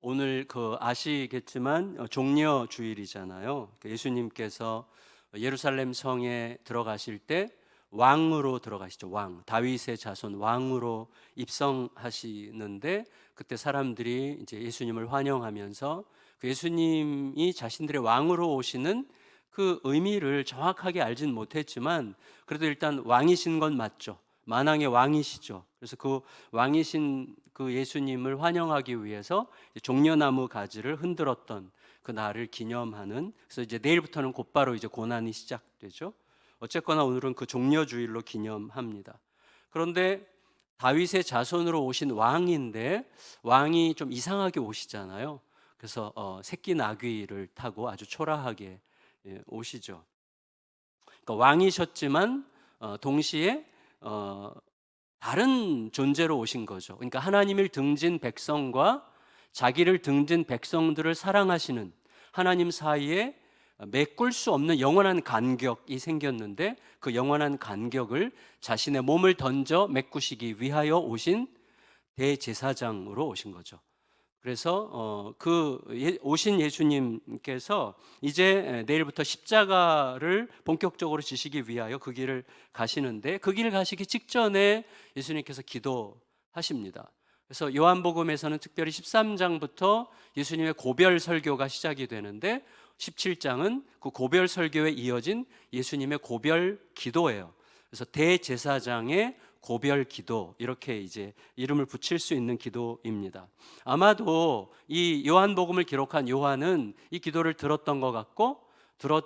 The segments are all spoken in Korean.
오늘 아시겠지만 종려 주일이잖아요. 예수님께서 예루살렘 성에 들어가실 때 왕으로 들어가시죠. 왕, 다윗의 자손 왕으로 입성하시는데 그때 사람들이 이제 예수님을 환영하면서 그 예수님이 자신들의 왕으로 오시는 그 의미를 정확하게 알진 못했지만 그래도 일단 왕이신 건 맞죠. 만왕의 왕이시죠. 그래서 그 왕이신 그 예수님을 환영하기 위해서 종려나무 가지를 흔들었던 그 날을 기념하는, 그래서 이제 내일부터는 곧바로 이제 고난이 시작되죠. 어쨌거나 오늘은 그 종려주일로 기념합니다. 그런데 다윗의 자손으로 오신 왕인데 왕이 좀 이상하게 오시잖아요. 그래서 새끼 나귀를 타고 아주 초라하게 오시죠. 그러니까 왕이셨지만 동시에 다른 존재로 오신 거죠. 그러니까 하나님을 등진 백성과 자기를 등진 백성들을 사랑하시는 하나님 사이에 메꿀 수 없는 영원한 간격이 생겼는데 그 영원한 간격을 자신의 몸을 던져 메꾸시기 위하여 오신 대제사장으로 오신 거죠. 그래서 오신 예수님께서 이제 내일부터 십자가를 본격적으로 지시기 위하여 그 길을 가시는데 그 길을 가시기 직전에 예수님께서 기도하십니다. 그래서 요한복음에서는 특별히 13장부터 예수님의 고별 설교가 시작이 되는데 17장은 그 고별 설교에 이어진 예수님의 고별 기도예요. 그래서 대제사장의 고별 기도, 이렇게 이제 이름을 붙일 수 있는 기도입니다. 아마도 이 요한복음을 기록한 요한은 이 기도를 들었던 것 같고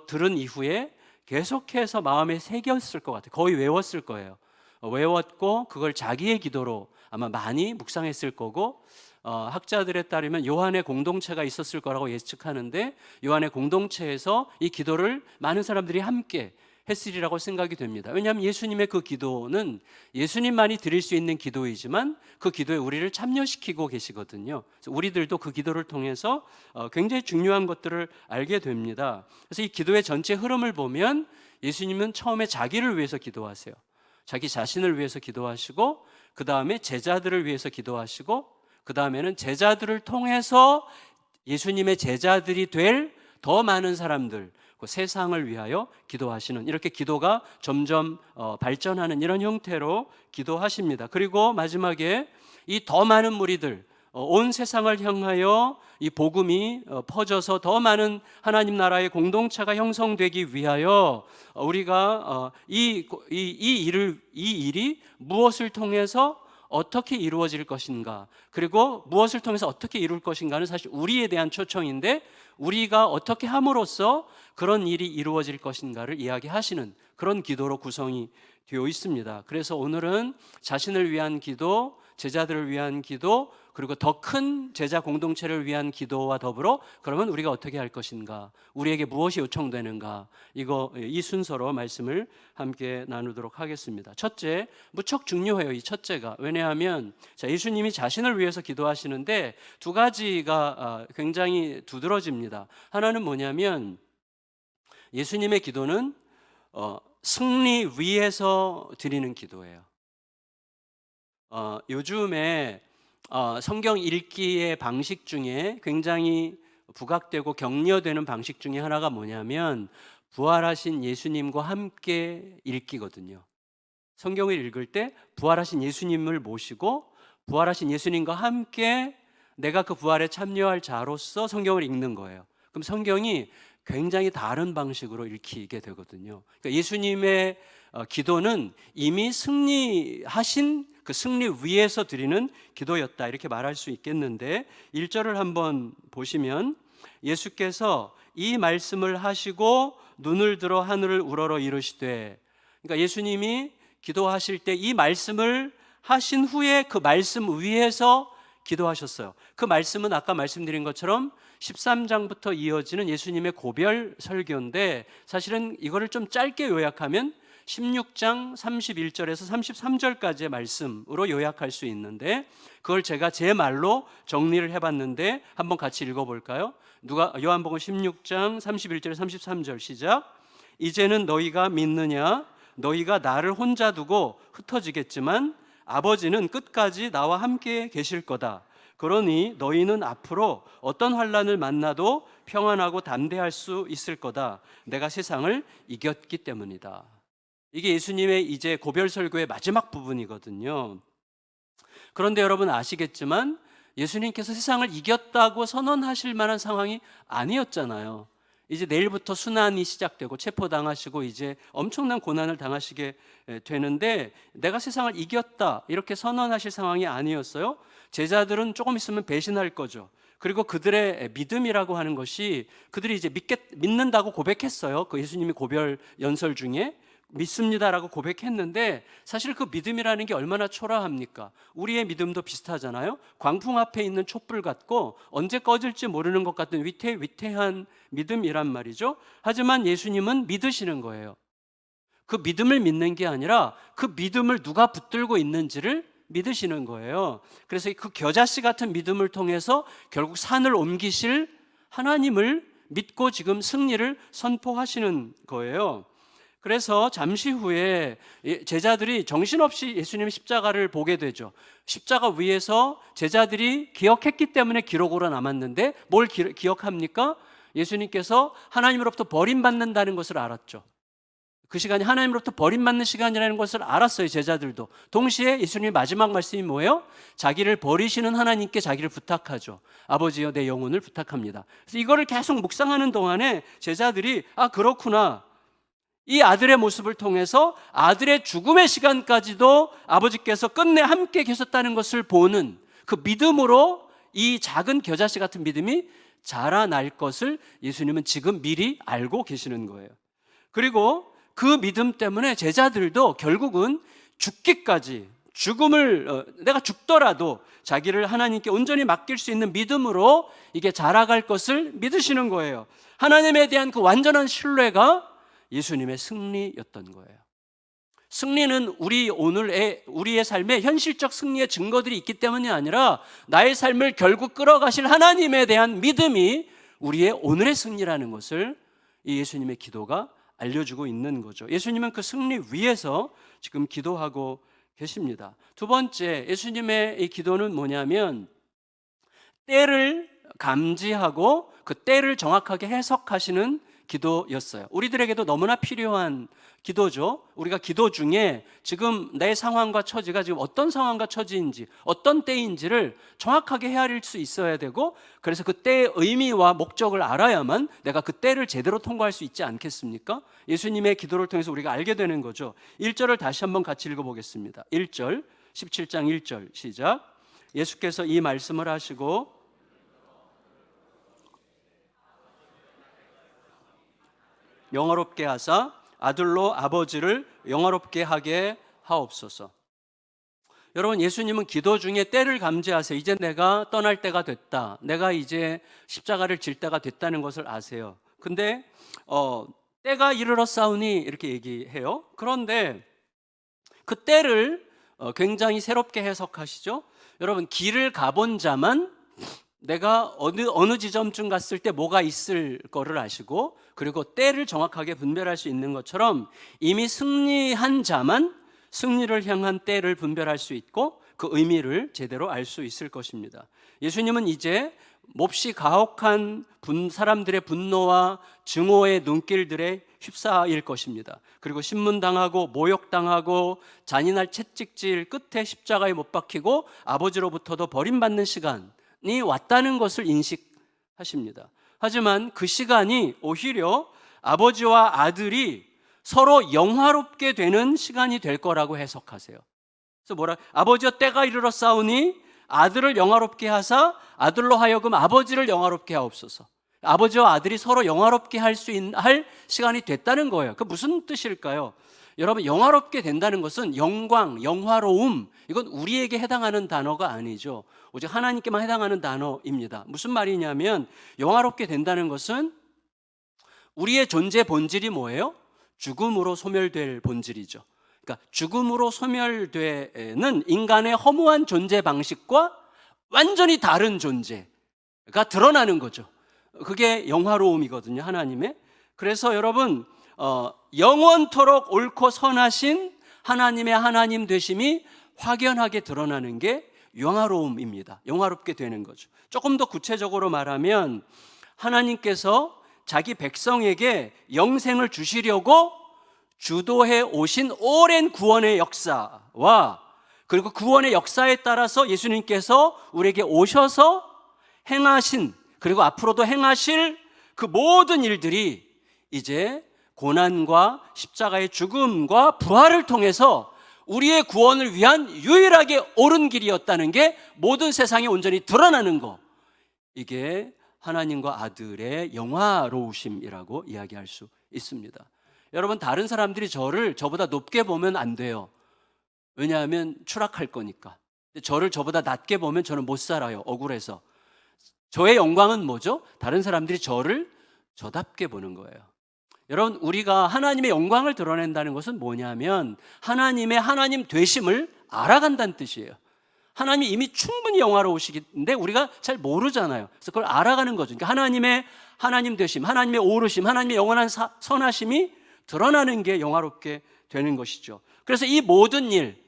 들은 이후에 계속해서 마음에 새겼을 것 같아요. 거의 외웠을 거예요. 외웠고 그걸 자기의 기도로 아마 많이 묵상했을 거고 학자들에 따르면 요한의 공동체가 있었을 거라고 예측하는데 요한의 공동체에서 이 기도를 많은 사람들이 함께 했으리라고 생각이 됩니다. 왜냐하면 예수님의 그 기도는 예수님만이 드릴 수 있는 기도이지만 그 기도에 우리를 참여시키고 계시거든요. 그래서 우리들도 그 기도를 통해서 굉장히 중요한 것들을 알게 됩니다. 그래서 이 기도의 전체 흐름을 보면 예수님은 처음에 자기를 위해서 기도하세요. 자기 자신을 위해서 기도하시고 그 다음에 제자들을 위해서 기도하시고 그 다음에는 제자들을 통해서 예수님의 제자들이 될 더 많은 사람들, 그 세상을 위하여 기도하시는, 이렇게 기도가 점점 발전하는 이런 형태로 기도하십니다. 그리고 마지막에 이 더 많은 무리들, 온 세상을 향하여 이 복음이 퍼져서 더 많은 하나님 나라의 공동체가 형성되기 위하여 우리가 이 일이 무엇을 통해서 어떻게 이루어질 것인가, 그리고 무엇을 통해서 어떻게 이룰 것인가는 사실 우리에 대한 초청인데 우리가 어떻게 함으로써 그런 일이 이루어질 것인가를 이야기하시는 그런 기도로 구성이 되어 있습니다. 그래서 오늘은 자신을 위한 기도, 제자들을 위한 기도, 그리고 더 큰 제자 공동체를 위한 기도와 더불어 그러면 우리가 어떻게 할 것인가, 우리에게 무엇이 요청되는가, 이 순서로 말씀을 함께 나누도록 하겠습니다. 첫째, 무척 중요해요. 이 첫째가. 왜냐하면 예수님이 자신을 위해서 기도하시는데 두 가지가 굉장히 두드러집니다. 하나는 뭐냐면 예수님의 기도는 승리 위에서 드리는 기도예요. 요즘에 성경 읽기의 방식 중에 굉장히 부각되고 격려되는 방식 중에 하나가 뭐냐면 부활하신 예수님과 함께 읽기거든요. 성경을 읽을 때 부활하신 예수님을 모시고 부활하신 예수님과 함께 내가 그 부활에 참여할 자로서 성경을 읽는 거예요. 그럼 성경이 굉장히 다른 방식으로 읽히게 되거든요. 그러니까 예수님의 기도는 이미 승리하신 그 승리 위에서 드리는 기도였다, 이렇게 말할 수 있겠는데 1절을 한번 보시면 예수께서 이 말씀을 하시고 눈을 들어 하늘을 우러러 이르시되, 그러니까 예수님이 기도하실 때 이 말씀을 하신 후에 그 말씀 위에서 기도하셨어요. 그 말씀은 아까 말씀드린 것처럼 13장부터 이어지는 예수님의 고별 설교인데 사실은 이거를 좀 짧게 요약하면 16장 31절에서 33절까지의 말씀으로 요약할 수 있는데 그걸 제가 제 말로 정리를 해봤는데 한번 같이 읽어볼까요? 요한복음 16장 31절 33절 시작. 이제는 너희가 믿느냐? 너희가 나를 혼자 두고 흩어지겠지만 아버지는 끝까지 나와 함께 계실 거다. 그러니 너희는 앞으로 어떤 환난을 만나도 평안하고 담대할 수 있을 거다. 내가 세상을 이겼기 때문이다. 이게 예수님의 이제 고별 설교의 마지막 부분이거든요. 그런데 여러분 아시겠지만 예수님께서 세상을 이겼다고 선언하실 만한 상황이 아니었잖아요. 이제 내일부터 순환이 시작되고 체포당하시고 이제 엄청난 고난을 당하시게 되는데 내가 세상을 이겼다 이렇게 선언하실 상황이 아니었어요. 제자들은 조금 있으면 배신할 거죠. 그리고 그들의 믿음이라고 하는 것이 그들이 이제 믿는다고 고백했어요. 그 예수님이 고별 연설 중에 믿습니다라고 고백했는데 사실 그 믿음이라는 게 얼마나 초라합니까? 우리의 믿음도 비슷하잖아요. 광풍 앞에 있는 촛불 같고 언제 꺼질지 모르는 것 같은 위태한 믿음이란 말이죠. 하지만 예수님은 믿으시는 거예요. 그 믿음을 믿는 게 아니라 그 믿음을 누가 붙들고 있는지를 믿으시는 거예요. 그래서 그 겨자씨 같은 믿음을 통해서 결국 산을 옮기실 하나님을 믿고 지금 승리를 선포하시는 거예요. 그래서 잠시 후에 제자들이 정신없이 예수님의 십자가를 보게 되죠. 십자가 위에서 제자들이 기억했기 때문에 기록으로 남았는데 뭘 기억합니까? 예수님께서 하나님으로부터 버림받는다는 것을 알았죠. 그 시간이 하나님으로부터 버림받는 시간이라는 것을 알았어요. 제자들도. 동시에 예수님의 마지막 말씀이 뭐예요? 자기를 버리시는 하나님께 자기를 부탁하죠. 아버지여 내 영혼을 부탁합니다. 그래서 이거를 계속 묵상하는 동안에 제자들이 그렇구나, 이 아들의 모습을 통해서 아들의 죽음의 시간까지도 아버지께서 끝내 함께 계셨다는 것을 보는 그 믿음으로 이 작은 겨자씨 같은 믿음이 자라날 것을 예수님은 지금 미리 알고 계시는 거예요. 그리고 그 믿음 때문에 제자들도 결국은 죽기까지, 죽음을 내가 죽더라도 자기를 하나님께 온전히 맡길 수 있는 믿음으로 이게 자라갈 것을 믿으시는 거예요. 하나님에 대한 그 완전한 신뢰가 예수님의 승리였던 거예요. 승리는 우리의 삶에 현실적 승리의 증거들이 있기 때문이 아니라 나의 삶을 결국 끌어가실 하나님에 대한 믿음이 우리의 오늘의 승리라는 것을 이 예수님의 기도가 알려주고 있는 거죠. 예수님은 그 승리 위에서 지금 기도하고 계십니다. 두 번째, 예수님의 이 기도는 뭐냐면 때를 감지하고 그 때를 정확하게 해석하시는 기도였어요. 우리들에게도 너무나 필요한 기도죠. 우리가 기도 중에 지금 내 상황과 처지가 지금 어떤 상황과 처지인지 어떤 때인지를 정확하게 헤아릴 수 있어야 되고, 그래서 그 때의 의미와 목적을 알아야만 내가 그 때를 제대로 통과할 수 있지 않겠습니까? 예수님의 기도를 통해서 우리가 알게 되는 거죠. 1절을 다시 한번 같이 읽어보겠습니다. 1절, 17장 1절 시작. 예수께서 이 말씀을 하시고 영화롭게 하사 아들로 아버지를 영화롭게 하게 하옵소서. 여러분, 예수님은 기도 중에 때를 감지하세요. 이제 내가 떠날 때가 됐다, 내가 이제 십자가를 질 때가 됐다는 것을 아세요. 근데 때가 이르렀사오니 이렇게 얘기해요. 그런데 그 때를 굉장히 새롭게 해석하시죠. 여러분, 길을 가본 자만 내가 어느 지점쯤 갔을 때 뭐가 있을 거를 아시고, 그리고 때를 정확하게 분별할 수 있는 것처럼 이미 승리한 자만 승리를 향한 때를 분별할 수 있고 그 의미를 제대로 알 수 있을 것입니다. 예수님은 이제 몹시 가혹한 사람들의 분노와 증오의 눈길들에 휩싸일 것입니다. 그리고 신문당하고 모욕당하고 잔인할 채찍질 끝에 십자가에 못 박히고 아버지로부터도 버림받는 시간이 왔다는 것을 인식하십니다. 하지만 그 시간이 오히려 아버지와 아들이 서로 영화롭게 되는 시간이 될 거라고 해석하세요. 그래서 아버지여 때가 이르렀사오니 아들을 영화롭게 하사 아들로 하여금 아버지를 영화롭게 하옵소서. 아버지와 아들이 서로 영화롭게 할 시간이 됐다는 거예요. 그 무슨 뜻일까요? 여러분, 영화롭게 된다는 것은 영광, 영화로움, 이건 우리에게 해당하는 단어가 아니죠. 오직 하나님께만 해당하는 단어입니다. 무슨 말이냐면 영화롭게 된다는 것은 우리의 존재 본질이 뭐예요? 죽음으로 소멸될 본질이죠. 그러니까 죽음으로 소멸되는 인간의 허무한 존재 방식과 완전히 다른 존재가 드러나는 거죠. 그게 영화로움이거든요, 하나님의. 그래서 여러분, 영원토록 옳고 선하신 하나님의 하나님 되심이 확연하게 드러나는 게 영화로움입니다. 영화롭게 되는 거죠. 조금 더 구체적으로 말하면 하나님께서 자기 백성에게 영생을 주시려고 주도해 오신 오랜 구원의 역사와 그리고 구원의 역사에 따라서 예수님께서 우리에게 오셔서 행하신 그리고 앞으로도 행하실 그 모든 일들이 이제 고난과 십자가의 죽음과 부활을 통해서 우리의 구원을 위한 유일하게 옳은 길이었다는 게 모든 세상에 온전히 드러나는 거, 이게 하나님과 아들의 영화로우심이라고 이야기할 수 있습니다. 여러분, 다른 사람들이 저보다 높게 보면 안 돼요. 왜냐하면 추락할 거니까. 저를 저보다 낮게 보면 저는 못 살아요, 억울해서. 저의 영광은 뭐죠? 다른 사람들이 저를 저답게 보는 거예요. 여러분, 우리가 하나님의 영광을 드러낸다는 것은 뭐냐면 하나님의 하나님 되심을 알아간다는 뜻이에요. 하나님이 이미 충분히 영화로우시긴데 우리가 잘 모르잖아요. 그래서 그걸 알아가는 거죠. 그러니까 하나님의 하나님 되심, 하나님의 오르심, 하나님의 영원한 선하심이 드러나는 게 영화롭게 되는 것이죠. 그래서 이 모든 일,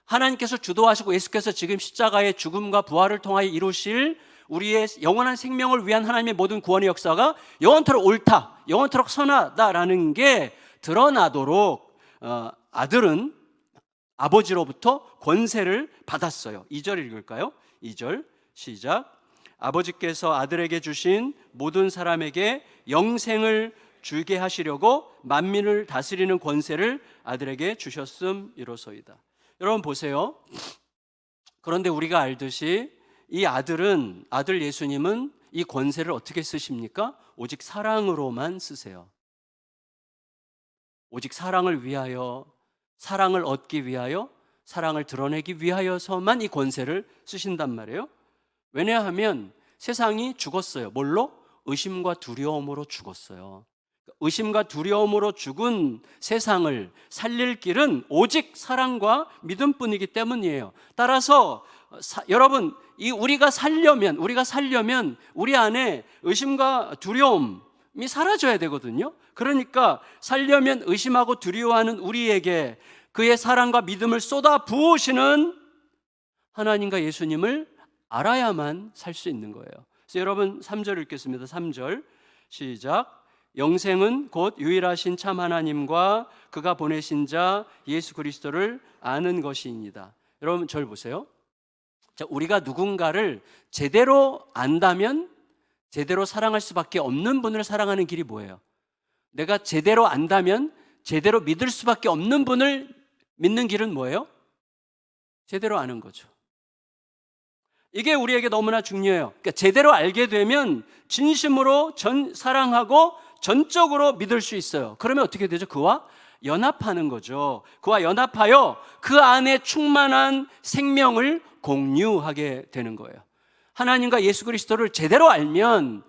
하나님께서 주도하시고 예수께서 지금 십자가의 죽음과 부활을 통하여 이루실 우리의 영원한 생명을 위한 하나님의 모든 구원의 역사가 영원토록 옳다, 영원토록 선하다라는 게 드러나도록 아들은 아버지로부터 권세를 받았어요. 2절 읽을까요? 2절 시작. 아버지께서 아들에게 주신 모든 사람에게 영생을 주게 하시려고 만민을 다스리는 권세를 아들에게 주셨음이로소이다. 여러분 보세요. 그런데 우리가 알듯이 이 아들 예수님은 이 권세를 어떻게 쓰십니까? 오직 사랑으로만 쓰세요. 오직 사랑을 위하여, 사랑을 얻기 위하여, 사랑을 드러내기 위하여서만 이 권세를 쓰신단 말이에요. 왜냐하면 세상이 죽었어요. 뭘로? 의심과 두려움으로 죽었어요. 의심과 두려움으로 죽은 세상을 살릴 길은 오직 사랑과 믿음뿐이기 때문이에요. 따라서 여러분, 우리가 살려면 우리 안에 의심과 두려움이 사라져야 되거든요. 그러니까 살려면 의심하고 두려워하는 우리에게 그의 사랑과 믿음을 쏟아 부으시는 하나님과 예수님을 알아야만 살 수 있는 거예요. 그래서 여러분 3절 읽겠습니다. 3절 시작. 영생은 곧 유일하신 참 하나님과 그가 보내신 자 예수 그리스도를 아는 것이니이다. 여러분 저를 보세요. 자, 우리가 누군가를 제대로 안다면 제대로 사랑할 수밖에 없는 분을 사랑하는 길이 뭐예요? 내가 제대로 안다면 제대로 믿을 수밖에 없는 분을 믿는 길은 뭐예요? 제대로 아는 거죠. 이게 우리에게 너무나 중요해요. 그러니까 제대로 알게 되면 진심으로 사랑하고 전적으로 믿을 수 있어요. 그러면 어떻게 되죠? 그와 연합하는 거죠. 그와 연합하여 그 안에 충만한 생명을 공유하게 되는 거예요. 하나님과 예수 그리스도를 제대로 알면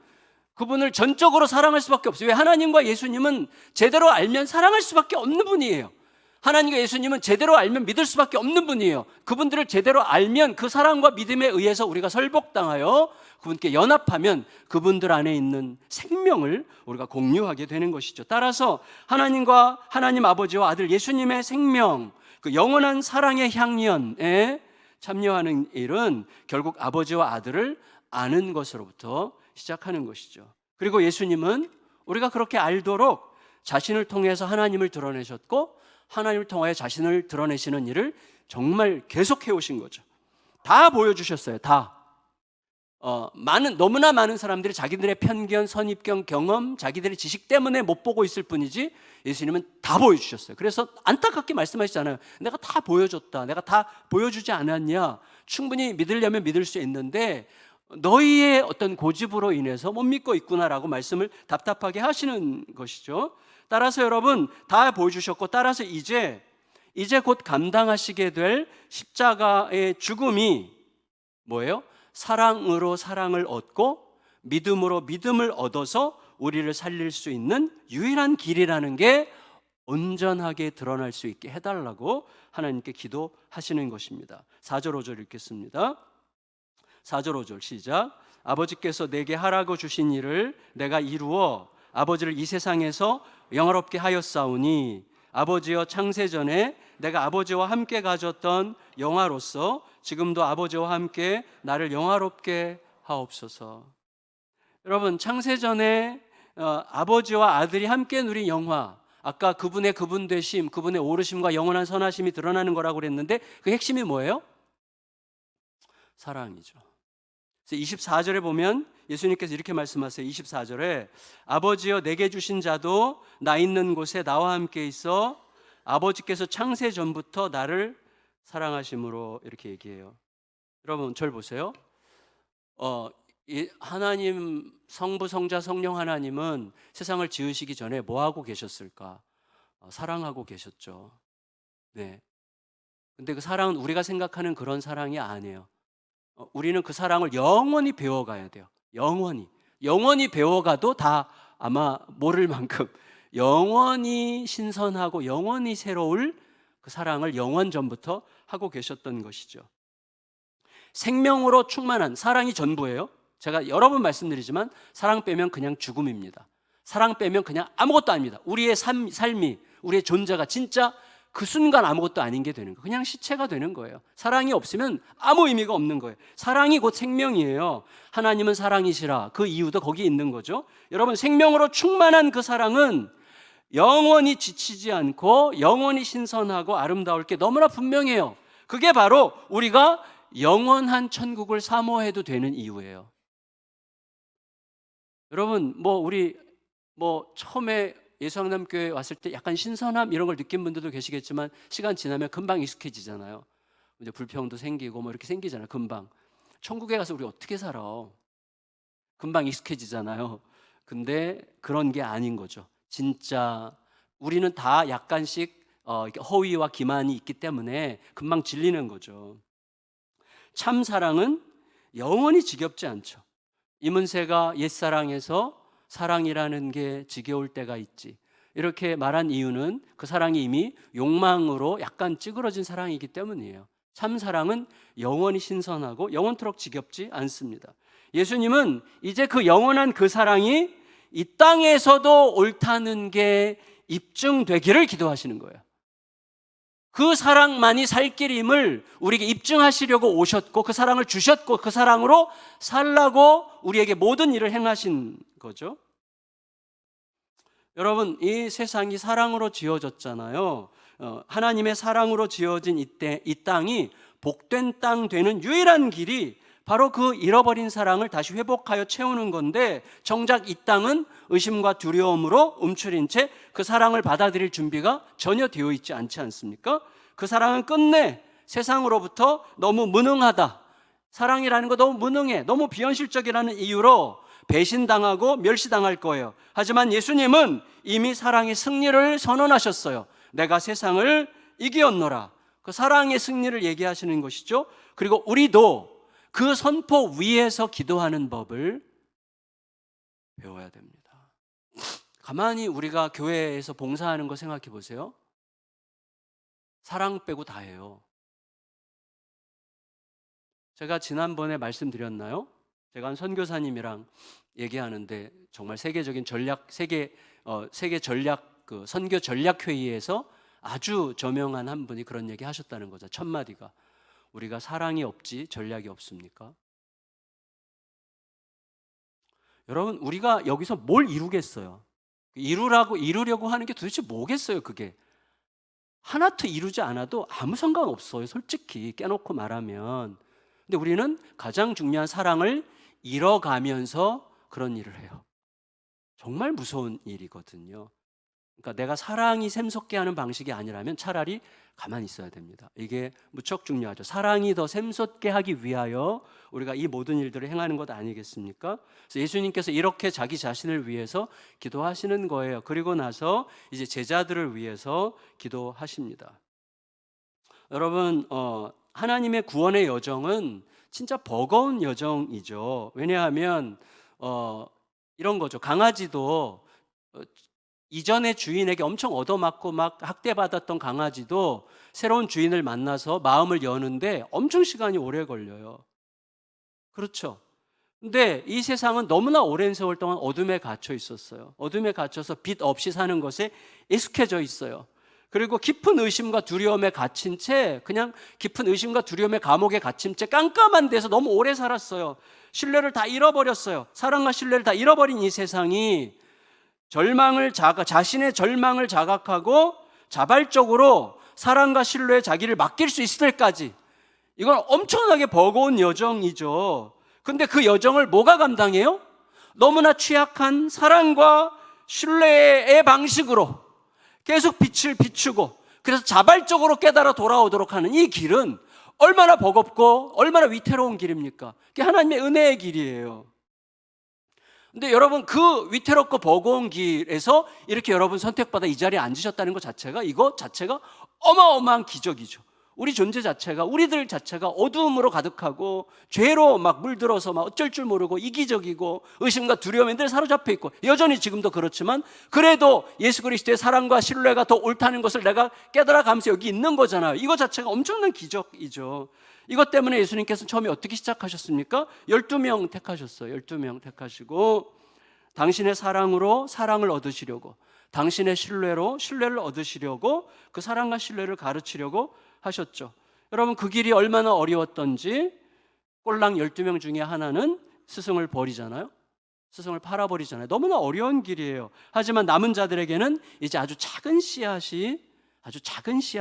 그분을 전적으로 사랑할 수밖에 없어요. 왜? 하나님과 예수님은 제대로 알면 사랑할 수밖에 없는 분이에요. 하나님과 예수님은 제대로 알면 믿을 수밖에 없는 분이에요. 그분들을 제대로 알면 그 사랑과 믿음에 의해서 우리가 설복당하여 그분께 연합하면 그분들 안에 있는 생명을 우리가 공유하게 되는 것이죠. 따라서 하나님과 하나님 아버지와 아들 예수님의 생명, 그 영원한 사랑의 향연에 참여하는 일은 결국 아버지와 아들을 아는 것으로부터 시작하는 것이죠. 그리고 예수님은 우리가 그렇게 알도록 자신을 통해서 하나님을 드러내셨고 하나님을 통하여 자신을 드러내시는 일을 정말 계속해 오신 거죠. 다 보여주셨어요. 다. 너무나 많은 사람들이 자기들의 편견, 선입견, 경험, 자기들의 지식 때문에 못 보고 있을 뿐이지 예수님은 다 보여주셨어요. 그래서 안타깝게 말씀하시잖아요. 내가 다 보여줬다. 내가 다 보여주지 않았냐. 충분히 믿으려면 믿을 수 있는데 너희의 어떤 고집으로 인해서 못 믿고 있구나라고 말씀을 답답하게 하시는 것이죠. 따라서 여러분 다 보여주셨고 따라서 이제 곧 감당하시게 될 십자가의 죽음이 뭐예요? 사랑으로 사랑을 얻고 믿음으로 믿음을 얻어서 우리를 살릴 수 있는 유일한 길이라는 게 온전하게 드러날 수 있게 해달라고 하나님께 기도하시는 것입니다. 4절 5절 읽겠습니다. 4절 5절 시작. 아버지께서 내게 하라고 주신 일을 내가 이루어 아버지를 이 세상에서 영화롭게 하였사오니 아버지여 창세전에 내가 아버지와 함께 가졌던 영화로서 지금도 아버지와 함께 나를 영화롭게 하옵소서. 여러분, 창세전에 아버지와 아들이 함께 누린 영화, 아까 그분의 그분 되심, 그분의 오르심과 영원한 선하심이 드러나는 거라고 그랬는데 그 핵심이 뭐예요? 사랑이죠. 그래서 24절에 보면 예수님께서 이렇게 말씀하세요. 24절에 아버지여 내게 주신 자도 나 있는 곳에 나와 함께 있어 아버지께서 창세 전부터 나를 사랑하심으로 이렇게 얘기해요. 여러분 절 보세요. 이 하나님 성부 성자 성령 하나님은 세상을 지으시기 전에 뭐 하고 계셨을까? 사랑하고 계셨죠. 네. 근데 그 사랑은 우리가 생각하는 그런 사랑이 아니에요. 우리는 그 사랑을 영원히 배워가야 돼요. 영원히 배워가도 다 아마 모를 만큼 영원히 신선하고 영원히 새로울 그 사랑을 영원 전부터 하고 계셨던 것이죠. 생명으로 충만한 사랑이 전부예요. 제가 여러 번 말씀드리지만 사랑 빼면 그냥 죽음입니다. 사랑 빼면 그냥 아무것도 아닙니다. 우리의 삶이, 우리의 존재가 진짜 그 순간 아무것도 아닌 게 되는 거예요. 그냥 시체가 되는 거예요. 사랑이 없으면 아무 의미가 없는 거예요. 사랑이 곧 생명이에요. 하나님은 사랑이시라. 그 이유도 거기에 있는 거죠. 여러분, 생명으로 충만한 그 사랑은 영원히 지치지 않고 영원히 신선하고 아름다울 게 너무나 분명해요. 그게 바로 우리가 영원한 천국을 사모해도 되는 이유예요. 여러분, 우리 처음에 예수강남교회 왔을 때 약간 신선함 이런 걸 느낀 분들도 계시겠지만 시간 지나면 금방 익숙해지잖아요. 이제 불평도 생기고 이렇게 생기잖아요. 금방. 천국에 가서 우리 어떻게 살아? 금방 익숙해지잖아요. 근데 그런 게 아닌 거죠. 진짜 우리는 다 약간씩 허위와 기만이 있기 때문에 금방 질리는 거죠. 참 사랑은 영원히 지겹지 않죠. 이문세가 옛사랑에서 사랑이라는 게 지겨울 때가 있지, 이렇게 말한 이유는 그 사랑이 이미 욕망으로 약간 찌그러진 사랑이기 때문이에요. 참 사랑은 영원히 신선하고 영원토록 지겹지 않습니다. 예수님은 이제 그 영원한 그 사랑이 이 땅에서도 옳다는 게 입증되기를 기도하시는 거예요. 그 사랑만이 살 길임을 우리에게 입증하시려고 오셨고, 그 사랑을 주셨고, 그 사랑으로 살라고 우리에게 모든 일을 행하신 거죠. 여러분, 이 세상이 사랑으로 지어졌잖아요. 하나님의 사랑으로 지어진 이 땅이 복된 땅 되는 유일한 길이 바로 그 잃어버린 사랑을 다시 회복하여 채우는 건데, 정작 이 땅은 의심과 두려움으로 움츠린 채 그 사랑을 받아들일 준비가 전혀 되어 있지 않지 않습니까? 그 사랑은 끝내 세상으로부터 너무 무능하다, 사랑이라는 거 너무 무능해, 너무 비현실적이라는 이유로 배신당하고 멸시당할 거예요. 하지만 예수님은 이미 사랑의 승리를 선언하셨어요. 내가 세상을 이기었노라. 그 사랑의 승리를 얘기하시는 것이죠. 그리고 우리도 그 선포 위에서 기도하는 법을 배워야 됩니다. 가만히 우리가 교회에서 봉사하는 거 생각해 보세요. 사랑 빼고 다 해요. 제가 지난번에 말씀드렸나요? 제가 한 선교사님이랑 얘기하는데 정말 세계적인 세계 전략 선교 전략 회의에서 아주 저명한 한 분이 그런 얘기 하셨다는 거죠. 첫 마디가 우리가 사랑이 없지 전략이 없습니까? 여러분, 우리가 여기서 뭘 이루겠어요? 이루려고 하는 게 도대체 뭐겠어요? 그게 하나도 이루지 않아도 아무 상관없어요. 솔직히 깨놓고 말하면. 근데 우리는 가장 중요한 사랑을 잃어가면서 그런 일을 해요. 정말 무서운 일이거든요. 그러니까 내가 사랑이 샘솟게 하는 방식이 아니라면 차라리 가만히 있어야 됩니다. 이게 무척 중요하죠. 사랑이 더 샘솟게 하기 위하여 우리가 이 모든 일들을 행하는 것 아니겠습니까? 그래서 예수님께서 이렇게 자기 자신을 위해서 기도하시는 거예요. 그리고 나서 이제 제자들을 위해서 기도하십니다. 여러분, 하나님의 구원의 여정은 진짜 버거운 여정이죠. 왜냐하면 이런 거죠. 강아지도 이전의 주인에게 엄청 얻어맞고 막 학대받았던 강아지도 새로운 주인을 만나서 마음을 여는데 엄청 시간이 오래 걸려요. 그렇죠. 근데 이 세상은 너무나 오랜 세월 동안 어둠에 갇혀 있었어요. 어둠에 갇혀서 빛 없이 사는 것에 익숙해져 있어요. 그리고 깊은 의심과 두려움에 갇힌 채, 그냥 깊은 의심과 두려움의 감옥에 갇힌 채 깜깜한 데서 너무 오래 살았어요. 신뢰를 다 잃어버렸어요. 사랑과 신뢰를 다 잃어버린 이 세상이 자신의 절망을 자각하고 자발적으로 사랑과 신뢰에 자기를 맡길 수 있을 때까지, 이건 엄청나게 버거운 여정이죠. 근데 그 여정을 뭐가 감당해요? 너무나 취약한 사랑과 신뢰의 방식으로 계속 빛을 비추고, 그래서 자발적으로 깨달아 돌아오도록 하는 이 길은 얼마나 버겁고 얼마나 위태로운 길입니까? 그게 하나님의 은혜의 길이에요. 근데 여러분, 그 위태롭고 버거운 길에서 이렇게 여러분 선택받아 이 자리에 앉으셨다는 것 자체가, 이거 자체가 어마어마한 기적이죠. 우리 존재 자체가, 우리들 자체가 어두움으로 가득하고 죄로 막 물들어서 막 어쩔 줄 모르고 이기적이고 의심과 두려움에 늘 사로잡혀 있고, 여전히 지금도 그렇지만 그래도 예수 그리스도의 사랑과 신뢰가 더 옳다는 것을 내가 깨달아가면서 여기 있는 거잖아요. 이거 자체가 엄청난 기적이죠. 이것 때문에 예수님께서는 처음에 어떻게 시작하셨습니까? 12명 택하셨어요. 12명 택하시고 당신의 사랑으로 사랑을 얻으시려고, 당신의 신뢰로 신뢰를 얻으시려고, 그 사랑과 신뢰를 가르치려고 하셨죠. 여러분, 그 길이 얼마나 어려웠던지, 꼴랑 12명 중에 하나는 스승을 버리잖아요. 스승을 팔아버리잖아요. 너무나 어려운 길이에요. 하지만 남은 자들에게는 이제 아주 작은 씨앗이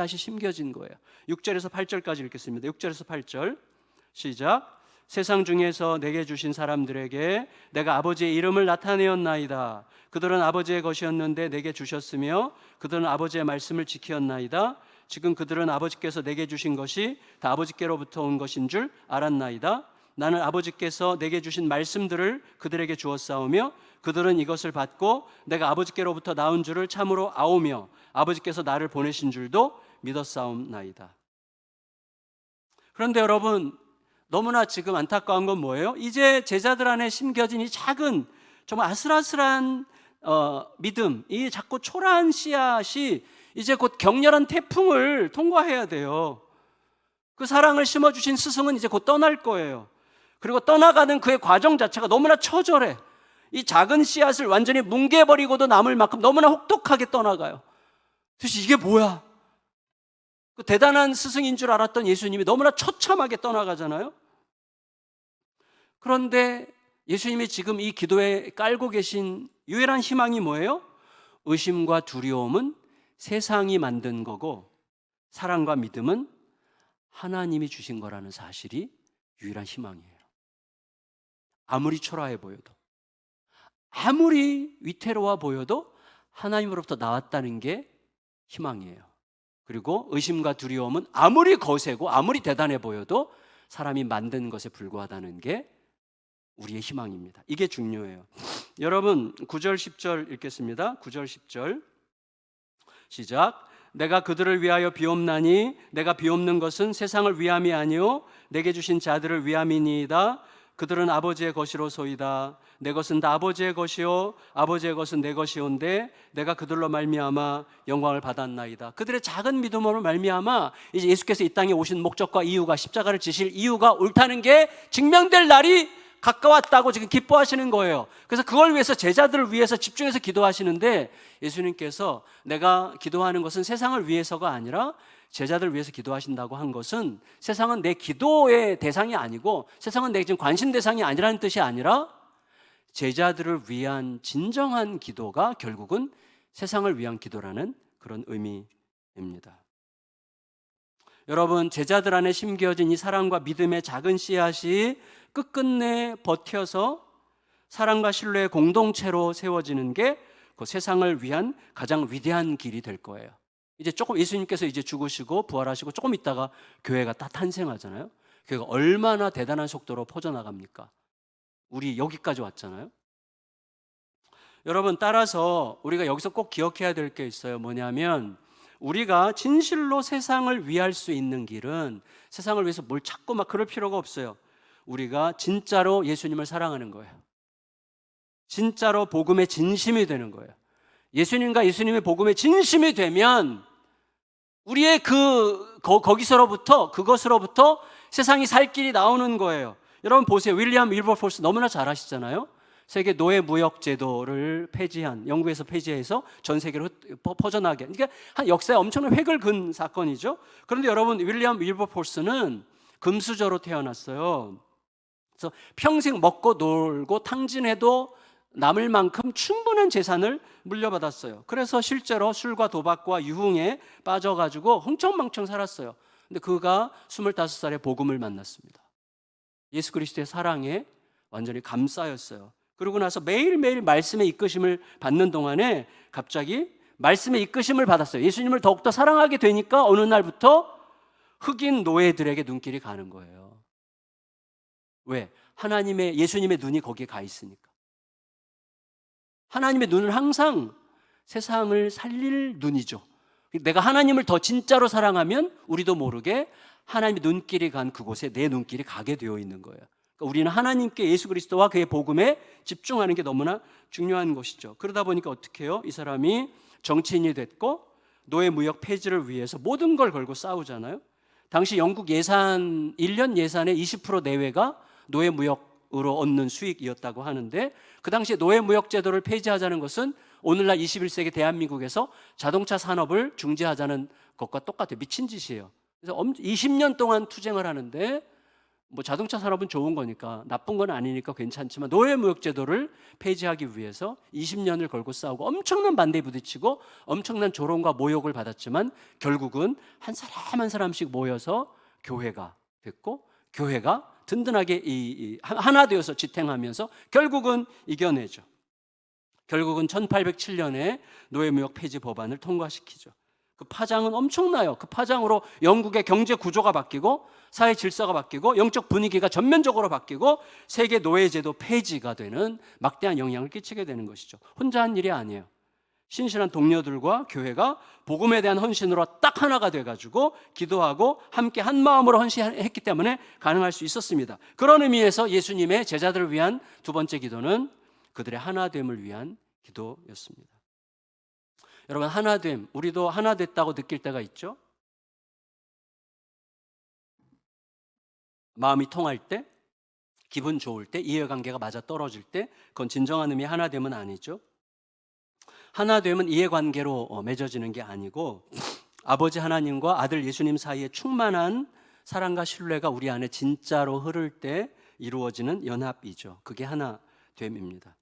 심겨진 거예요. 6절에서 8절까지 읽겠습니다. 6절에서 8절 시작. 세상 중에서 내게 주신 사람들에게 내가 아버지의 이름을 나타내었나이다. 그들은 아버지의 것이었는데 내게 주셨으며 그들은 아버지의 말씀을 지켰나이다. 지금 그들은 아버지께서 내게 주신 것이 다 아버지께로부터 온 것인 줄 알았나이다. 나는 아버지께서 내게 주신 말씀들을 그들에게 주었사오며 그들은 이것을 받고 내가 아버지께로부터 나온 줄을 참으로 아오며 아버지께서 나를 보내신 줄도 믿었사옵나이다. 그런데 여러분, 너무나 지금 안타까운 건 뭐예요? 이제 제자들 안에 심겨진 이 작은 정말 아슬아슬한 믿음, 이 작고 초라한 씨앗이 이제 곧 격렬한 태풍을 통과해야 돼요. 그 사랑을 심어주신 스승은 이제 곧 떠날 거예요. 그리고 떠나가는 그의 과정 자체가 너무나 처절해. 이 작은 씨앗을 완전히 뭉개버리고도 남을 만큼 너무나 혹독하게 떠나가요. 도대체 이게 뭐야? 그 대단한 스승인 줄 알았던 예수님이 너무나 처참하게 떠나가잖아요. 그런데 예수님이 지금 이 기도에 깔고 계신 유일한 희망이 뭐예요? 의심과 두려움은 세상이 만든 거고 사랑과 믿음은 하나님이 주신 거라는 사실이 유일한 희망이에요. 아무리 초라해 보여도, 아무리 위태로워 보여도 하나님으로부터 나왔다는 게 희망이에요. 그리고 의심과 두려움은 아무리 거세고 아무리 대단해 보여도 사람이 만든 것에 불과하다는 게 우리의 희망입니다. 이게 중요해요. 여러분, 9절 10절 읽겠습니다. 9절 10절 시작. 내가 그들을 위하여 비옵나니 내가 비옵는 것은 세상을 위함이 아니요 내게 주신 자들을 위함이니이다. 그들은 아버지의 것이로소이다. 내 것은 다 아버지의 것이요 아버지의 것은 내 것이온데 내가 그들로 말미암아 영광을 받았나이다. 그들의 작은 믿음으로 말미암아 이제 예수께서 이 땅에 오신 목적과 이유가, 십자가를 지실 이유가 옳다는 게 증명될 날이 가까웠다고 지금 기뻐하시는 거예요. 그래서 그걸 위해서, 제자들을 위해서 집중해서 기도하시는데, 예수님께서 내가 기도하는 것은 세상을 위해서가 아니라 제자들을 위해서 기도하신다고 한 것은, 세상은 내 기도의 대상이 아니고 세상은 내 지금 관심 대상이 아니라는 뜻이 아니라 제자들을 위한 진정한 기도가 결국은 세상을 위한 기도라는 그런 의미입니다. 여러분, 제자들 안에 심겨진 이 사랑과 믿음의 작은 씨앗이 끝끝내 버텨서 사랑과 신뢰의 공동체로 세워지는 게 그 세상을 위한 가장 위대한 길이 될 거예요. 이제 조금 예수님께서 이제 죽으시고 부활하시고 조금 있다가 교회가 딱 탄생하잖아요. 교회가 얼마나 대단한 속도로 퍼져나갑니까? 우리 여기까지 왔잖아요. 여러분, 따라서 우리가 여기서 꼭 기억해야 될 게 있어요. 뭐냐면, 우리가 진실로 세상을 위할 수 있는 길은 세상을 위해서 뭘 찾고 막 그럴 필요가 없어요. 우리가 진짜로 예수님을 사랑하는 거예요. 진짜로 복음의 진심이 되는 거예요. 예수님과 예수님의 복음의 진심이 되면 우리의 그것으로부터 세상이 살 길이 나오는 거예요. 여러분 보세요. 윌리엄 윌버포스 너무나 잘 아시잖아요. 세계 노예 무역 제도를 폐지한, 영국에서 폐지해서 전 세계로 퍼져나게. 그러니까 한 역사에 엄청난 획을 그은 사건이죠. 그런데 여러분, 윌리엄 윌버포스는 금수저로 태어났어요. 그래서 평생 먹고 놀고 탕진해도 남을 만큼 충분한 재산을 물려받았어요. 그래서 실제로 술과 도박과 유흥에 빠져가지고 흥청망청 살았어요. 근데 그가 25살에 복음을 만났습니다. 예수 그리스도의 사랑에 완전히 감싸였어요. 그러고 나서 매일매일 말씀의 이끄심을 받는 동안에 갑자기 말씀의 이끄심을 받았어요. 예수님을 더욱더 사랑하게 되니까 어느 날부터 흑인 노예들에게 눈길이 가는 거예요. 왜? 예수님의 눈이 거기에 가 있으니까. 하나님의 눈은 항상 세상을 살릴 눈이죠. 내가 하나님을 더 진짜로 사랑하면 우리도 모르게 하나님의 눈길이 간 그곳에 내 눈길이 가게 되어 있는 거예요. 그러니까 우리는 하나님께, 예수 그리스도와 그의 복음에 집중하는 게 너무나 중요한 것이죠. 그러다 보니까 어떻게 해요? 이 사람이 정치인이 됐고 노예 무역 폐지를 위해서 모든 걸 걸고 싸우잖아요. 당시 영국 예산, 1년 예산의 20% 내외가 노예 무역으로 얻는 수익이었다고 하는데, 그 당시에 노예 무역 제도를 폐지하자는 것은 오늘날 21세기 대한민국에서 자동차 산업을 중지하자는 것과 똑같아요. 미친 짓이에요. 그래서 20년 동안 투쟁을 하는데, 뭐 자동차 산업은 좋은 거니까, 나쁜 건 아니니까 괜찮지만 노예 무역 제도를 폐지하기 위해서 20년을 걸고 싸우고 엄청난 반대에 부딪히고 엄청난 조롱과 모욕을 받았지만 결국은 한 사람 한 사람씩 모여서 교회가 됐고, 교회가 든든하게 하나 되어서 지탱하면서 결국은 이겨내죠. 결국은 1807년에 노예무역 폐지 법안을 통과시키죠. 그 파장은 엄청나요. 그 파장으로 영국의 경제 구조가 바뀌고 사회 질서가 바뀌고 영적 분위기가 전면적으로 바뀌고 세계 노예제도 폐지가 되는 막대한 영향을 끼치게 되는 것이죠. 혼자 한 일이 아니에요. 신실한 동료들과 교회가 복음에 대한 헌신으로 딱 하나가 돼가지고 기도하고 함께 한 마음으로 헌신했기 때문에 가능할 수 있었습니다. 그런 의미에서 예수님의 제자들을 위한 두 번째 기도는 그들의 하나됨을 위한 기도였습니다. 여러분, 하나됨, 우리도 하나 됐다고 느낄 때가 있죠? 마음이 통할 때, 기분 좋을 때, 이해관계가 맞아 떨어질 때, 그건 진정한 의미의 하나됨은 아니죠. 하나됨은 이해관계로 맺어지는 게 아니고 아버지 하나님과 아들 예수님 사이에 충만한 사랑과 신뢰가 우리 안에 진짜로 흐를 때 이루어지는 연합이죠. 그게 하나됨입니다.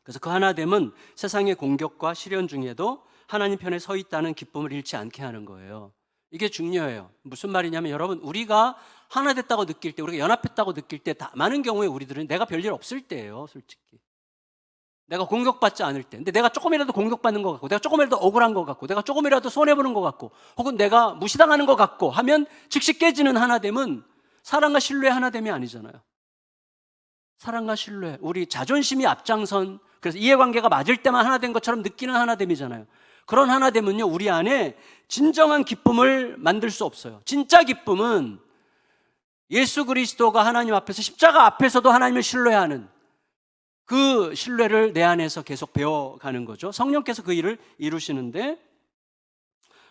그래서 그 하나됨은 세상의 공격과 시련 중에도 하나님 편에 서 있다는 기쁨을 잃지 않게 하는 거예요. 이게 중요해요. 무슨 말이냐면, 여러분, 우리가 하나 됐다고 느낄 때, 우리가 연합했다고 느낄 때, 많은 경우에 우리들은 내가 별일 없을 때예요, 솔직히. 내가 공격받지 않을 때. 근데 내가 조금이라도 공격받는 것 같고, 내가 조금이라도 억울한 것 같고, 내가 조금이라도 손해보는 것 같고, 혹은 내가 무시당하는 것 같고 하면 즉시 깨지는 하나됨은 사랑과 신뢰의 하나됨이 아니잖아요. 사랑과 신뢰, 우리 자존심이 앞장선, 그래서 이해관계가 맞을 때만 하나된 것처럼 느끼는 하나됨이잖아요. 그런 하나됨은요, 우리 안에 진정한 기쁨을 만들 수 없어요. 진짜 기쁨은 예수 그리스도가 하나님 앞에서, 십자가 앞에서도 하나님을 신뢰하는 그 신뢰를 내 안에서 계속 배워가는 거죠. 성령께서 그 일을 이루시는데,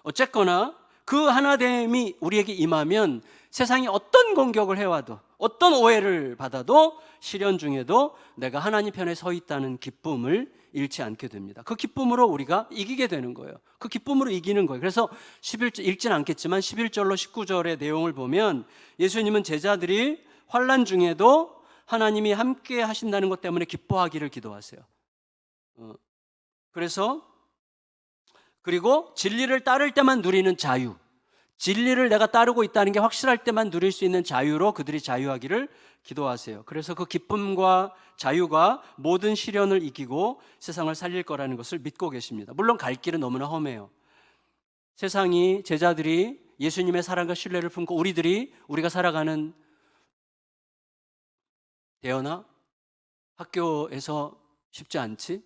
어쨌거나 그 하나됨이 우리에게 임하면 세상이 어떤 공격을 해와도, 어떤 오해를 받아도, 시련 중에도 내가 하나님 편에 서 있다는 기쁨을 잃지 않게 됩니다. 그 기쁨으로 우리가 이기게 되는 거예요. 그 기쁨으로 이기는 거예요. 그래서 11절, 읽진 않겠지만 11절로 19절의 내용을 보면 예수님은 제자들이 환난 중에도 하나님이 함께 하신다는 것 때문에 기뻐하기를 기도하세요. 그리고 진리를 따를 때만 누리는 자유, 진리를 내가 따르고 있다는 게 확실할 때만 누릴 수 있는 자유로 그들이 자유하기를 기도하세요. 그래서 그 기쁨과 자유가 모든 시련을 이기고 세상을 살릴 거라는 것을 믿고 계십니다. 물론 갈 길은 너무나 험해요. 세상이, 제자들이 예수님의 사랑과 신뢰를 품고 우리가 살아가는 대여나 학교에서 쉽지 않지?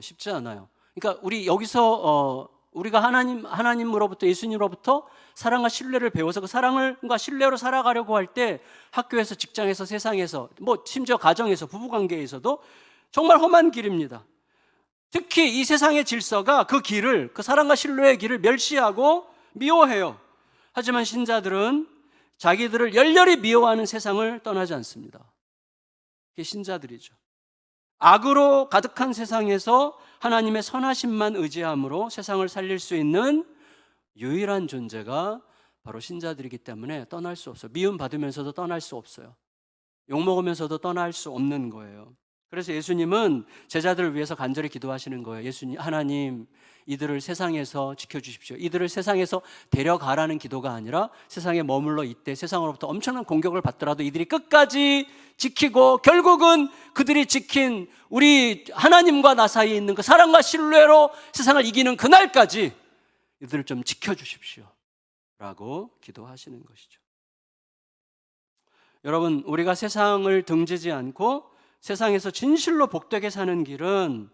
쉽지 않아요. 그러니까 우리 여기서 우리가 하나님으로부터, 예수님으로부터 사랑과 신뢰를 배워서 그 사랑과 신뢰로 살아가려고 할 때 학교에서, 직장에서, 세상에서, 뭐 심지어 가정에서, 부부관계에서도 정말 험한 길입니다. 특히 이 세상의 질서가 그 길을, 그 사랑과 신뢰의 길을 멸시하고 미워해요. 하지만 신자들은 자기들을 열렬히 미워하는 세상을 떠나지 않습니다. 그게 신자들이죠. 악으로 가득한 세상에서 하나님의 선하심만 의지함으로 세상을 살릴 수 있는 유일한 존재가 바로 신자들이기 때문에 떠날 수 없어요. 미움 받으면서도 떠날 수 없어요. 욕먹으면서도 떠날 수 없는 거예요. 그래서 예수님은 제자들을 위해서 간절히 기도하시는 거예요. 예수님, 하나님, 이들을 세상에서 지켜주십시오. 이들을 세상에서 데려가라는 기도가 아니라 세상에 머물러 있되 세상으로부터 엄청난 공격을 받더라도 이들이 끝까지 지키고 결국은 그들이 지킨 우리 하나님과 나 사이에 있는 그 사랑과 신뢰로 세상을 이기는 그날까지 이들을 좀 지켜주십시오 라고 기도하시는 것이죠. 여러분, 우리가 세상을 등지지 않고 세상에서 진실로 복되게 사는 길은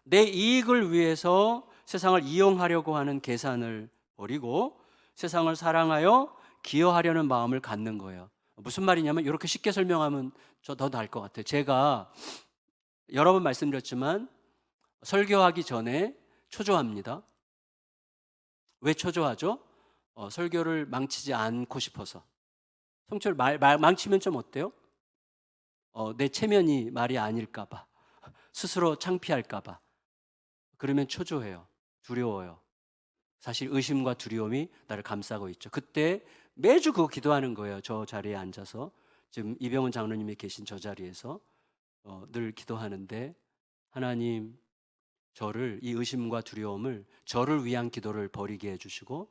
내 이익을 위해서 세상을 이용하려고 하는 계산을 버리고 세상을 사랑하여 기여하려는 마음을 갖는 거예요. 무슨 말이냐면 이렇게 쉽게 설명하면 더 나을 것 같아요. 제가 여러 번 말씀드렸지만 설교하기 전에 초조합니다. 왜 초조하죠? 설교를 망치지 않고 싶어서. 성철 망치면 좀 어때요? 내 체면이 말이 아닐까 봐, 스스로 창피할까 봐. 그러면 초조해요. 두려워요. 사실 의심과 두려움이 나를 감싸고 있죠. 그때 매주 그거 기도하는 거예요. 저 자리에 앉아서 지금 이병헌 장로님이 계신 저 자리에서 늘 기도하는데, 하나님, 저를, 이 의심과 두려움을, 저를 위한 기도를 버리게 해주시고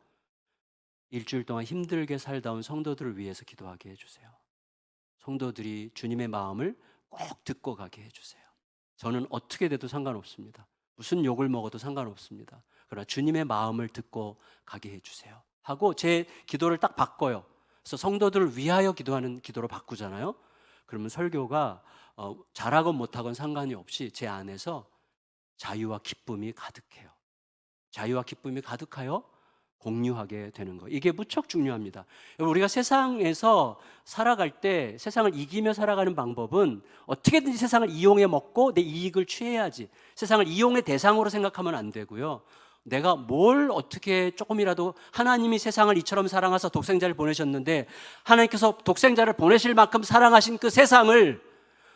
일주일 동안 힘들게 살다 온 성도들을 위해서 기도하게 해주세요. 성도들이 주님의 마음을 꼭 듣고 가게 해주세요. 저는 어떻게 돼도 상관없습니다. 무슨 욕을 먹어도 상관없습니다. 그러나 주님의 마음을 듣고 가게 해주세요 하고 제 기도를 딱 바꿔요. 그래서 성도들을 위하여 기도하는 기도로 바꾸잖아요. 그러면 설교가 잘하건 못하건 상관이 없이 제 안에서 자유와 기쁨이 가득해요. 자유와 기쁨이 가득하여 공유하게 되는 거예요. 이게 무척 중요합니다. 우리가 세상에서 살아갈 때 세상을 이기며 살아가는 방법은 어떻게든지 세상을 이용해 먹고 내 이익을 취해야지, 세상을 이용의 대상으로 생각하면 안 되고요. 내가 뭘 어떻게 조금이라도, 하나님이 세상을 이처럼 사랑하사 독생자를 보내셨는데 하나님께서 독생자를 보내실 만큼 사랑하신 그 세상을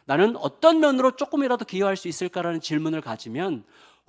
나는 어떤 면으로 조금이라도 기여할 수 있을까라는 질문을 가지면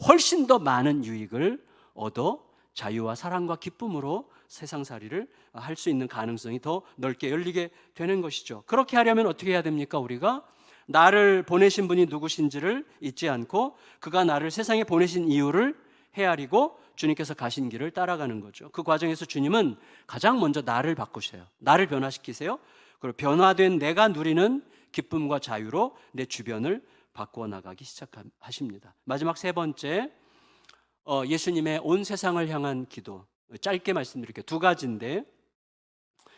훨씬 더 많은 유익을 얻어 자유와 사랑과 기쁨으로 세상살이를 할 수 있는 가능성이 더 넓게 열리게 되는 것이죠. 그렇게 하려면 어떻게 해야 됩니까? 우리가 나를 보내신 분이 누구신지를 잊지 않고 그가 나를 세상에 보내신 이유를 헤아리고 주님께서 가신 길을 따라가는 거죠. 그 과정에서 주님은 가장 먼저 나를 바꾸세요. 나를 변화시키세요. 그리고 변화된 내가 누리는 기쁨과 자유로 내 주변을 바꾸어 나가기 시작하십니다. 마지막 세 번째, 예수님의 온 세상을 향한 기도. 짧게 말씀드릴게요. 두 가지인데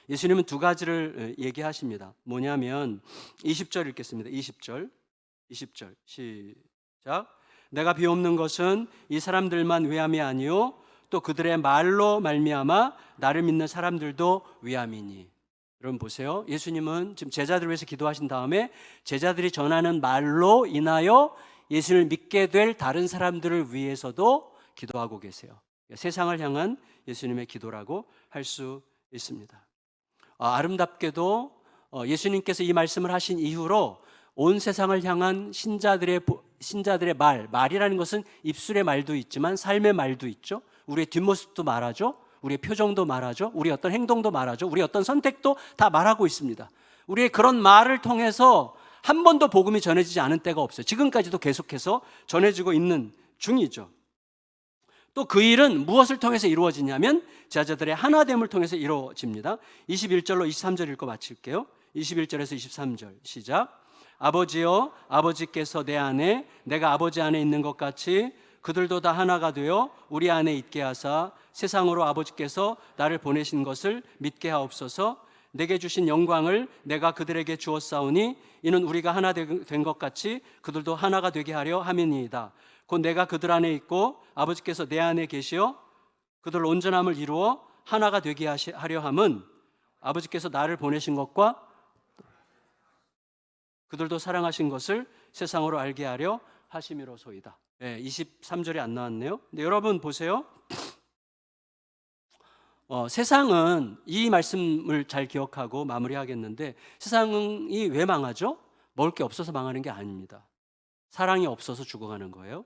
예수님은 두 가지를 얘기하십니다. 뭐냐면 20절 읽겠습니다. 20절 시작. 내가 비옵는 것은 이 사람들만 위함이 아니요 또 그들의 말로 말미암아 나를 믿는 사람들도 위함이니. 여러분 보세요. 예수님은 지금 제자들을 위해서 기도하신 다음에 제자들이 전하는 말로 인하여 예수를 믿게 될 다른 사람들을 위해서도 기도하고 계세요. 세상을 향한 예수님의 기도라고 할 수 있습니다. 아름답게도 예수님께서 이 말씀을 하신 이후로 온 세상을 향한 신자들의 말이라는 것은 입술의 말도 있지만 삶의 말도 있죠. 우리의 뒷모습도 말하죠. 우리의 표정도 말하죠. 우리의 어떤 행동도 말하죠. 우리의 어떤 선택도 다 말하고 있습니다. 우리의 그런 말을 통해서 한 번도 복음이 전해지지 않은 때가 없어요. 지금까지도 계속해서 전해지고 있는 중이죠. 또 그 일은 무엇을 통해서 이루어지냐면 제자들의 하나됨을 통해서 이루어집니다. 21절로 23절 읽고 마칠게요. 21절에서 23절 시작. 아버지여, 아버지께서 내 안에 내가 아버지 안에 있는 것 같이 그들도 다 하나가 되어 우리 안에 있게 하사 세상으로 아버지께서 나를 보내신 것을 믿게 하옵소서. 내게 주신 영광을 내가 그들에게 주었사오니 이는 우리가 하나 된 것 같이 그들도 하나가 되게 하려 함이니이다. 곧 내가 그들 안에 있고 아버지께서 내 안에 계시어 그들 온전함을 이루어 하나가 되게 하려 함은 아버지께서 나를 보내신 것과 그들도 사랑하신 것을 세상으로 알게 하려 하심이로소이다. 23절이 안 나왔네요. 근데 여러분 보세요. 세상은, 이 말씀을 잘 기억하고 마무리하겠는데, 세상이 왜 망하죠? 먹을 게 없어서 망하는 게 아닙니다. 사랑이 없어서 죽어가는 거예요.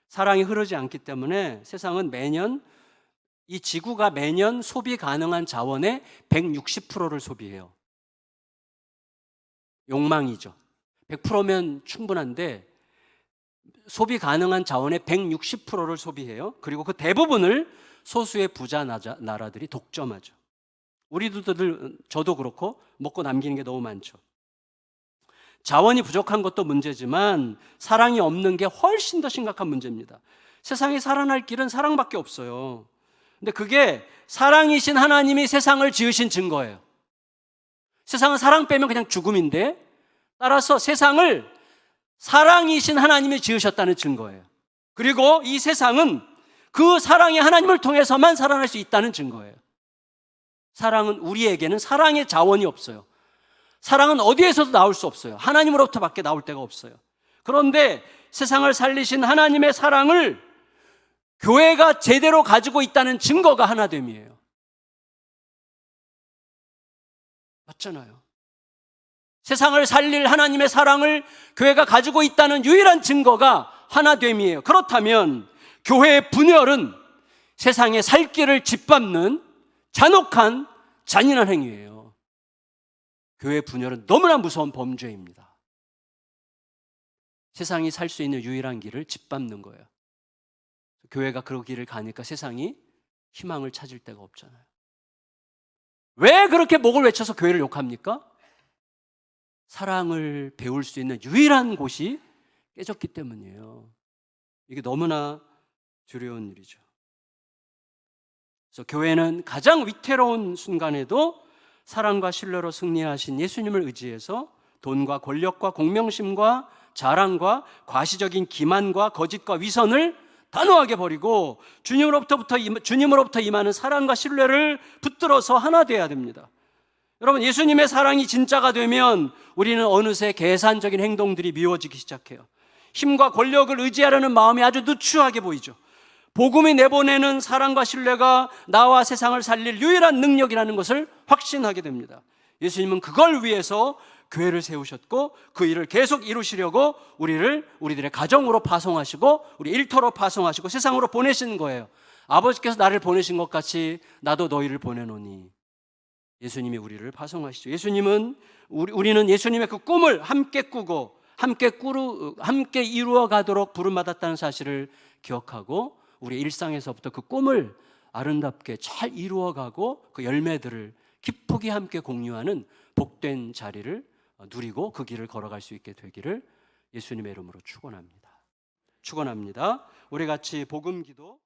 사랑이 흐르지 않기 때문에 세상은 매년, 이 지구가 매년 소비 가능한 자원의 160%를 소비해요. 욕망이죠. 100%면 충분한데 소비 가능한 자원의 160%를 소비해요. 그리고 그 대부분을 소수의 부자 나라들이 독점하죠. 우리도 저도 그렇고 먹고 남기는 게 너무 많죠. 자원이 부족한 것도 문제지만 사랑이 없는 게 훨씬 더 심각한 문제입니다. 세상에 살아날 길은 사랑밖에 없어요. 근데 그게 사랑이신 하나님이 세상을 지으신 증거예요. 세상은 사랑 빼면 그냥 죽음인데, 따라서 세상을 사랑이신 하나님이 지으셨다는 증거예요. 그리고 이 세상은 그 사랑의 하나님을 통해서만 살아날 수 있다는 증거예요. 사랑은, 우리에게는 사랑의 자원이 없어요. 사랑은 어디에서도 나올 수 없어요. 하나님으로부터 밖에 나올 데가 없어요. 그런데 세상을 살리신 하나님의 사랑을 교회가 제대로 가지고 있다는 증거가 하나됨이에요. 맞잖아요. 세상을 살릴 하나님의 사랑을 교회가 가지고 있다는 유일한 증거가 하나됨이에요. 그렇다면 교회의 분열은 세상의 살 길을 짓밟는 잔혹한 잔인한 행위예요. 교회의 분열은 너무나 무서운 범죄입니다. 세상이 살 수 있는 유일한 길을 짓밟는 거예요. 교회가 그 길을 가니까 세상이 희망을 찾을 데가 없잖아요. 왜 그렇게 목을 외쳐서 교회를 욕합니까? 사랑을 배울 수 있는 유일한 곳이 깨졌기 때문이에요. 이게 너무나 두려운 일이죠. 그래서 교회는 가장 위태로운 순간에도 사랑과 신뢰로 승리하신 예수님을 의지해서 돈과 권력과 공명심과 자랑과 과시적인 기만과 거짓과 위선을 단호하게 버리고 주님으로부터 임하는 사랑과 신뢰를 붙들어서 하나 되어야 됩니다. 여러분, 예수님의 사랑이 진짜가 되면 우리는 어느새 계산적인 행동들이 미워지기 시작해요. 힘과 권력을 의지하려는 마음이 아주 누추하게 보이죠. 복음이 내보내는 사랑과 신뢰가 나와 세상을 살릴 유일한 능력이라는 것을 확신하게 됩니다. 예수님은 그걸 위해서 교회를 세우셨고 그 일을 계속 이루시려고 우리들의 가정으로 파송하시고 우리 일터로 파송하시고 세상으로 보내신 거예요. 아버지께서 나를 보내신 것 같이 나도 너희를 보내노니. 예수님이 우리를 파송하시죠. 우리는 예수님의 그 꿈을 함께 꾸고 함께 이루어 가도록 부름받았다는 사실을 기억하고 우리 일상에서부터 그 꿈을 아름답게 잘 이루어가고 그 열매들을 기쁘게 함께 공유하는 복된 자리를 누리고 그 길을 걸어갈 수 있게 되기를 예수님의 이름으로 축원합니다. 우리 같이 복음 기도